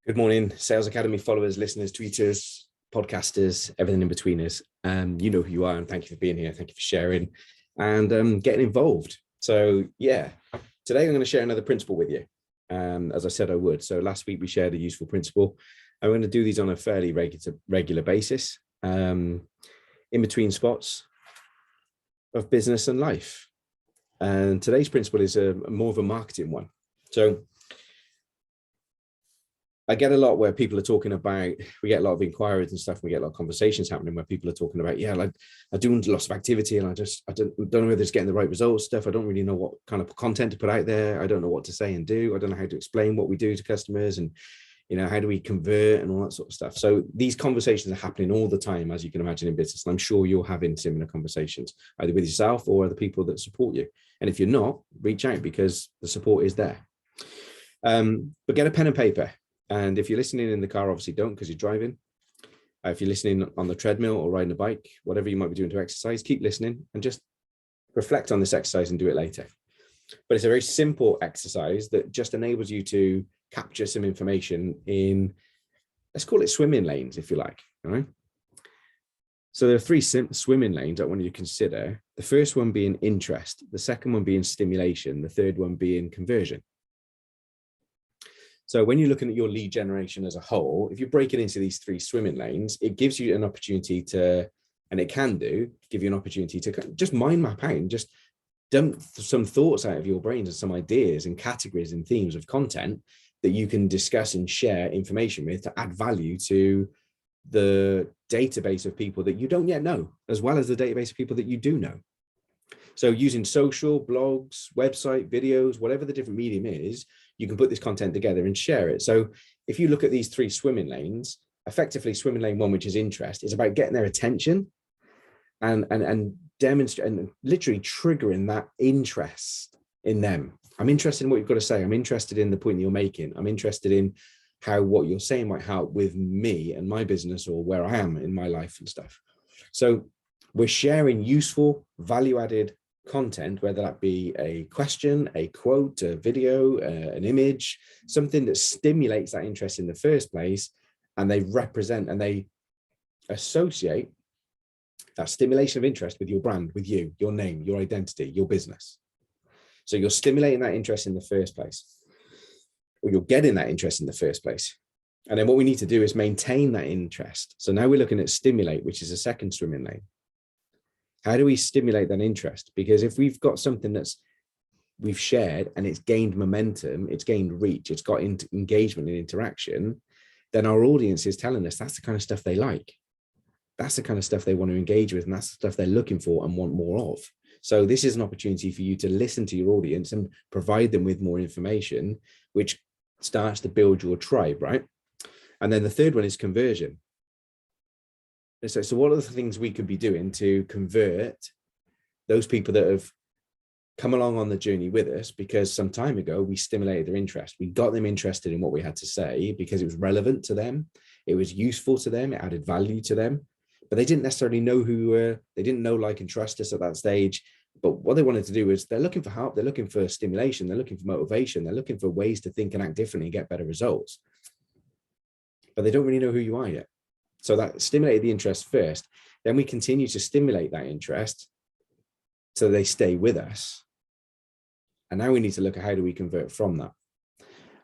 Good morning, Sales Academy followers, listeners, tweeters, podcasters, everything in between us. You know who you are, and thank you for being here. Thank you for sharing and getting involved. So yeah, today I'm going to share another principle with you, as I said I would. So last week we shared a useful principle. I'm going to do these on a fairly regular basis, in between spots of business and life. And today's principle is more of a marketing one. So I get a lot where people are talking about, we get a lot of inquiries and stuff. We get a lot of conversations happening where people are talking about, yeah, like I do lots of activity and I don't know whether it's getting the right results stuff. I don't really know what kind of content to put out there. I don't know what to say and do. I don't know how to explain what we do to customers and, you know, how do we convert and all that sort of stuff. So these conversations are happening all the time, as you can imagine, in business. And I'm sure you're having similar conversations either with yourself or other people that support you. And if you're not, reach out because the support is there. But get a pen and paper. And if you're listening in the car, obviously don't, because you're driving. If you're listening on the treadmill or riding a bike, whatever you might be doing to exercise, keep listening and just reflect on this exercise and do it later. But it's a very simple exercise that just enables you to capture some information in, let's call it swimming lanes, if you like. All right. So there are three swimming lanes I want you to consider. The first one being interest, the second one being stimulation, the third one being conversion. So when you're looking at your lead generation as a whole, if you break it into these three swimming lanes, it gives you an opportunity to, and it can give you an opportunity to just mind map out and just dump some thoughts out of your brains and some ideas and categories and themes of content that you can discuss and share information with to add value to the database of people that you don't yet know, as well as the database of people that you do know. So using social, blogs, website, videos, whatever the different medium is, you can put this content together and share it. So if you look at these three swimming lanes, effectively swimming lane one, which is interest, is about getting their attention and demonstrate and literally triggering that interest in them. I'm interested in what you've got to say. I'm interested in the point you're making. I'm interested in how what you're saying might help with me and my business or where I am in my life and stuff. So we're sharing useful, value-added content, whether that be a question, a quote, a video, an image, something that stimulates that interest in the first place, and they represent and they associate that stimulation of interest with your brand, with you, your name, your identity, your business. So you're stimulating that interest in the first place, or you're getting that interest in the first place. And then what we need to do is maintain that interest. So now we're looking at stimulate, which is a second swimming lane. How do we stimulate that interest? Because if we've got something we've shared and it's gained momentum, it's gained reach, it's got into engagement and interaction, then our audience is telling us that's the kind of stuff they like. That's the kind of stuff they want to engage with, and that's the stuff they're looking for and want more of. So this is an opportunity for you to listen to your audience and provide them with more information, which starts to build your tribe, right? And then the third one is conversion. So what are the things we could be doing to convert those people that have come along on the journey with us because some time ago we stimulated their interest. We got them interested in what we had to say because it was relevant to them. It was useful to them. It added value to them, but they didn't necessarily know who we were. They didn't know, like, and trust us at that stage. But what they wanted to do is they're looking for help. They're looking for stimulation. They're looking for motivation. They're looking for ways to think and act differently and get better results. But they don't really know who you are yet. So that stimulated the interest first. Then we continue to stimulate that interest so they stay with us. And now we need to look at how do we convert from that.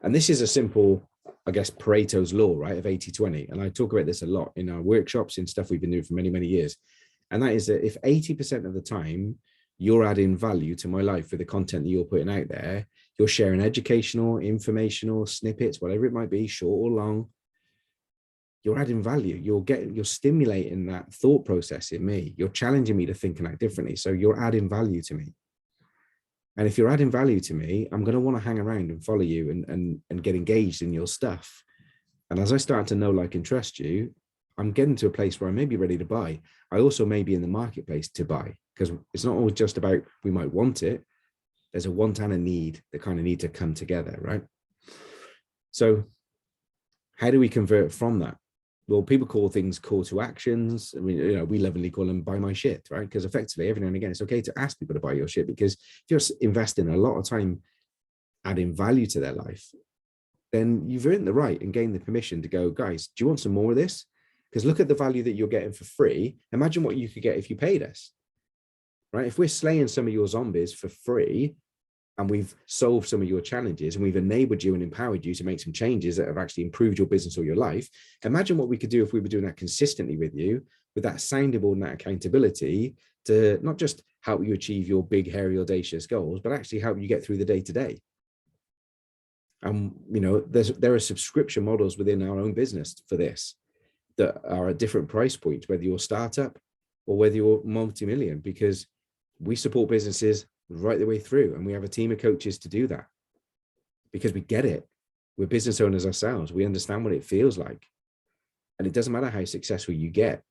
And this is a simple, I guess, Paretos Law, right, of 80-20. And I talk about this a lot in our workshops and stuff we've been doing for many, many years. And that is that if 80% of the time you're adding value to my life with the content that you're putting out there, you're sharing educational, informational snippets, whatever it might be, short or long, you're adding value. You're stimulating that thought process in me. You're challenging me to think and act differently. So you're adding value to me. And if you're adding value to me, I'm going to want to hang around and follow you and get engaged in your stuff. And as I start to know, like, and trust you, I'm getting to a place where I may be ready to buy. I also may be in the marketplace to buy, because it's not always just about we might want it. There's a want and a need that kind of need to come together, right? So how do we convert from that? Well, people call things call to actions. I mean, you know, we lovingly call them buy my shit, right? Because effectively, every now and again, it's okay to ask people to buy your shit, because if you're investing a lot of time adding value to their life, then you've earned the right and gained the permission to go, guys, do you want some more of this? Because look at the value that you're getting for free. Imagine what you could get if you paid us, right? If we're slaying some of your zombies for free and we've solved some of your challenges and we've enabled you and empowered you to make some changes that have actually improved your business or your life, imagine what we could do if we were doing that consistently with you, with that soundable and that accountability to not just help you achieve your big, hairy, audacious goals, but actually help you get through the day to day. And, you know, there are subscription models within our own business for this that are at different price points, whether you're a startup or whether you're multi-million, because we support businesses right the way through. And we have a team of coaches to do that because we get it. We're business owners ourselves. We understand what it feels like. And it doesn't matter how successful you get.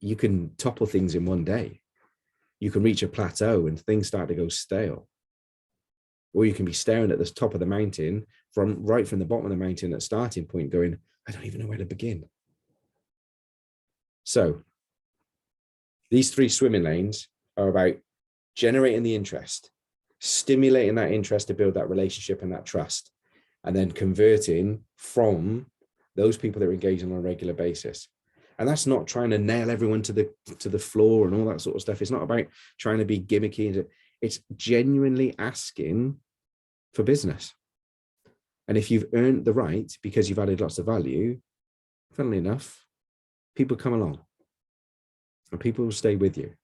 You can topple things in one day. You can reach a plateau and things start to go stale. Or you can be staring at the top of the mountain right from the bottom of the mountain at starting point going, I don't even know where to begin. So these 3 swimming lanes are about generating the interest, stimulating that interest to build that relationship and that trust, and then converting from those people that are engaging on a regular basis. And that's not trying to nail everyone to the floor and all that sort of stuff. It's not about trying to be gimmicky. It's genuinely asking for business. And if you've earned the right because you've added lots of value, funnily enough, people come along and people will stay with you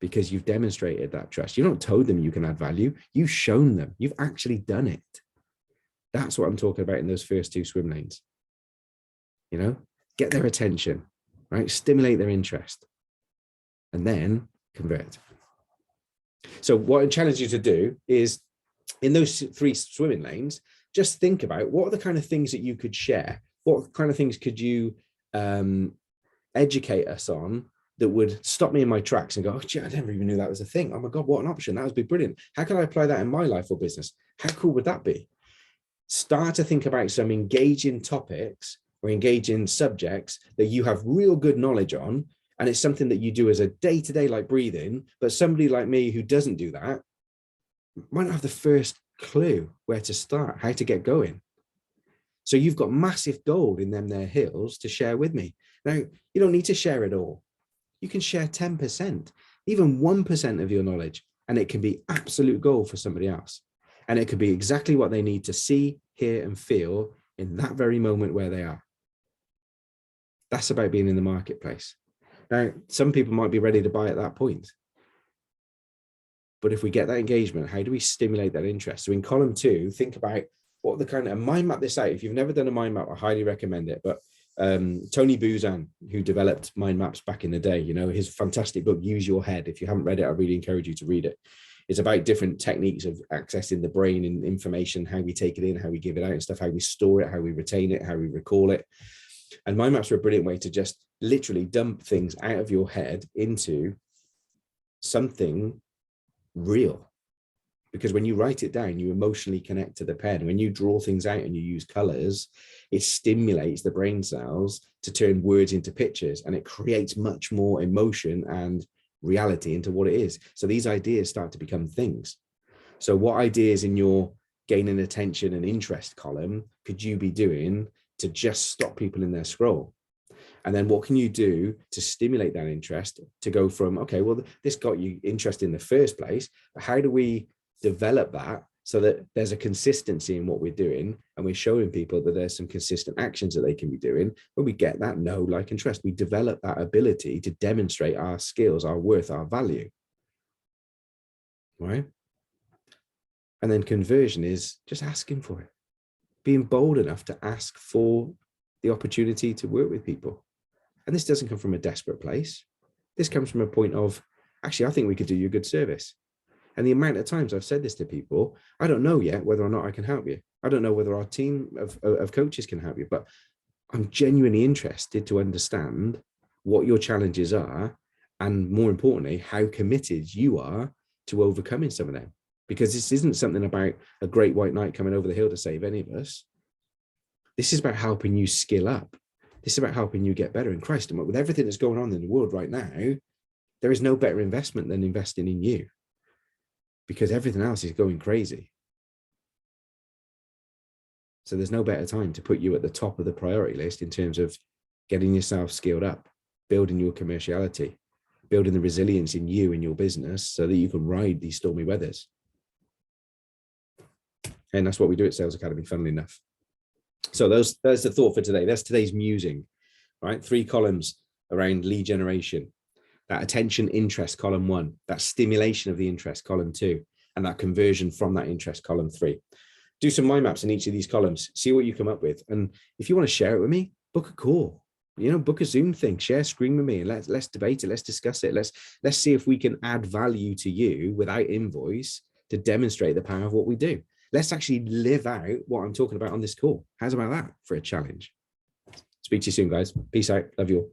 because you've demonstrated that trust. You've not told them you can add value. You've shown them. You've actually done it. That's what I'm talking about in those first 2 swim lanes. You know, get their attention, right? Stimulate their interest and then convert. So what I challenge you to do is in those 3 swimming lanes, just think about what are the kind of things that you could share? What kind of things could you educate us on that would stop me in my tracks and go, oh, gee, I never even knew that was a thing. Oh my God, what an option. That would be brilliant. How can I apply that in my life or business? How cool would that be? Start to think about some engaging topics or engaging subjects that you have real good knowledge on. And it's something that you do as a day-to-day, like breathing, but somebody like me who doesn't do that might not have the first clue where to start, how to get going. So you've got massive gold in them there hills to share with me. Now, you don't need to share it all. You can share 10%, even 1% of your knowledge, and it can be absolute gold for somebody else. And it could be exactly what they need to see, hear, and feel in that very moment where they are. That's about being in the marketplace. Now, some people might be ready to buy at that point. But if we get that engagement, how do we stimulate that interest? So in column 2, think about what the kind of mind map this out. If you've never done a mind map, I highly recommend it. But Tony Buzan, who developed mind maps back in the day, you know, his fantastic book, Use Your Head. If you haven't read it, I really encourage you to read it. It's about different techniques of accessing the brain and information, how we take it in, how we give it out and stuff, how we store it, how we retain it, how we recall it. And mind maps are a brilliant way to just literally dump things out of your head into something real. Because when you write it down, you emotionally connect to the pen. When you draw things out and you use colors, it stimulates the brain cells to turn words into pictures, and it creates much more emotion and reality into what it is. So these ideas start to become things. So what ideas in your gaining attention and interest column could you be doing to just stop people in their scroll? And then what can you do to stimulate that interest to go from, okay, well, this got you interested in the first place, but how do we develop that so that there's a consistency in what we're doing, and we're showing people that there's some consistent actions that they can be doing? When we get that know, like, and trust, we develop that ability to demonstrate our skills, our worth, our value, right? And then conversion is just asking for it, being bold enough to ask for the opportunity to work with people. And this doesn't come from a desperate place. This comes from a point of, actually, I think we could do you a good service. And the amount of times I've said this to people, I don't know yet whether or not I can help you. I don't know whether our team of coaches can help you, but I'm genuinely interested to understand what your challenges are, and more importantly, how committed you are to overcoming some of them. Because this isn't something about a great white knight coming over the hill to save any of us. This is about helping you skill up. This is about helping you get better in Christ. And with everything that's going on in the world right now, there is no better investment than investing in you, because everything else is going crazy. So there's no better time to put you at the top of the priority list in terms of getting yourself skilled up, building your commerciality, building the resilience in you and your business so that you can ride these stormy weathers. And that's what we do at Sales Academy, funnily enough. So there's the thought for today. That's today's musing, right? 3 columns around lead generation, that attention interest, column 1, that stimulation of the interest, column 2, and that conversion from that interest, column 3. Do some mind maps in each of these columns, see what you come up with. And if you want to share it with me, book a call, book a Zoom thing, share screen with me, and let's debate it. Let's discuss it. Let's see if we can add value to you without invoice to demonstrate the power of what we do. Let's actually live out what I'm talking about on this call. How's about that for a challenge? Speak to you soon, guys. Peace out. Love you all.